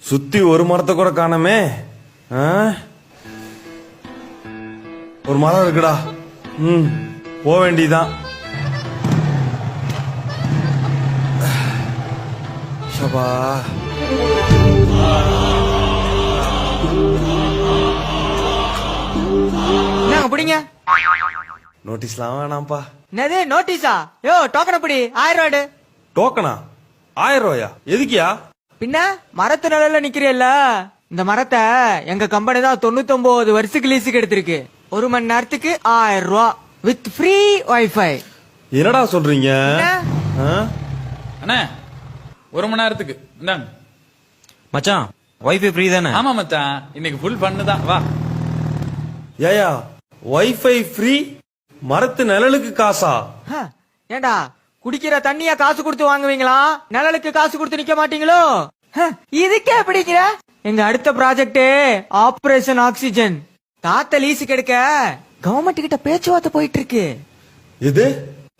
சுத்தி ஒரு மரத்தை கூட காணமே. ஒரு மரம் இருக்குடா. போக வேண்டியதான். ஷபா. அப்படிங்க நோட்டீஸ்லாம் வேணாம்ப்பா. என்னது நோட்டீஸா? யோ டோக்கன் அப்படி 1000 ரூபாடு. டோக்கனா? 1000 ரூபாயா? எதுக்கியா? பின்ன மரத்து நிழல்ல நிக்கிறீல்ல, இந்த மரத்தை எங்க கம்பெனி தான் 99 வருஷத்துக்கு லீஸுக்கு எடுத்திருக்கு. 1 மணி நேரத்துக்கு 1000 ரூபா வித் ஃப்ரீ வைஃபை. என்னடா சொல்றீங்க? அண்ணா 1 மணி நேரத்துக்கு இந்தாங்க மச்சான். வைஃபை ஃப்ரீ தானே? ஆமா மச்சான், இன்னைக்கு ஃபுல் பண்ணுதான். வா. ஏயா வைஃபை ஃப்ரீ, மரத்து நிழலுக்கு காசா? ஏண்டா குடிக்கிற தண்ணியா காசு கொடுத்து வாங்குவீங்களா? நிழலுக்கு காசு கொடுத்து நிக்க மாட்டீங்களோ? இதுக்கே பிடிக்கிற? எங்க அடுத்த ப்ராஜெக்ட் ஆபரேஷன் ஆக்சிஜன். காத்த லீஸுக்கு எடுக்க கவர்மெண்ட் கிட்ட பேச்சுவார்த்தை போயிட்டு இருக்கு. இது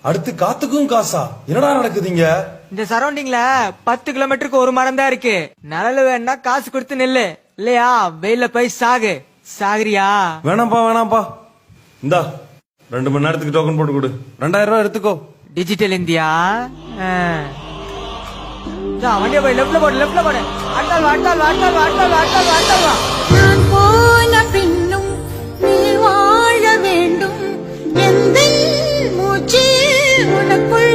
அடுத்து காத்துக்கும் காசா? என்னடா நடக்குதுங்க? இந்த சரௌண்டிங்ல 10 கிலோமீட்டருக்கு ஒரு மரம் தான் இருக்கு. நிழல் வேணா காசு கொடுத்து நெல்லு, இல்லையா வெயில போய் சாகு. சாகுறியா? வேணாம்ப்பா வேணாம்ப்பா. இந்தா 2 மணி நேரத்துக்கு டோக்கன் போட்டு கொடு. 2000 ரூபாய் எடுத்துக்கோ. Digital India. வண்டியை போய் லெப்ட்ல போடு, லெப்ட்ல போடு. அட்டால் அட்டால் அட்டால் அட்டால் அட்டால் அட்டால். நான் போன பின்னும் நீ வாழ வேண்டும். எந்த மூச்சு உனக்குள்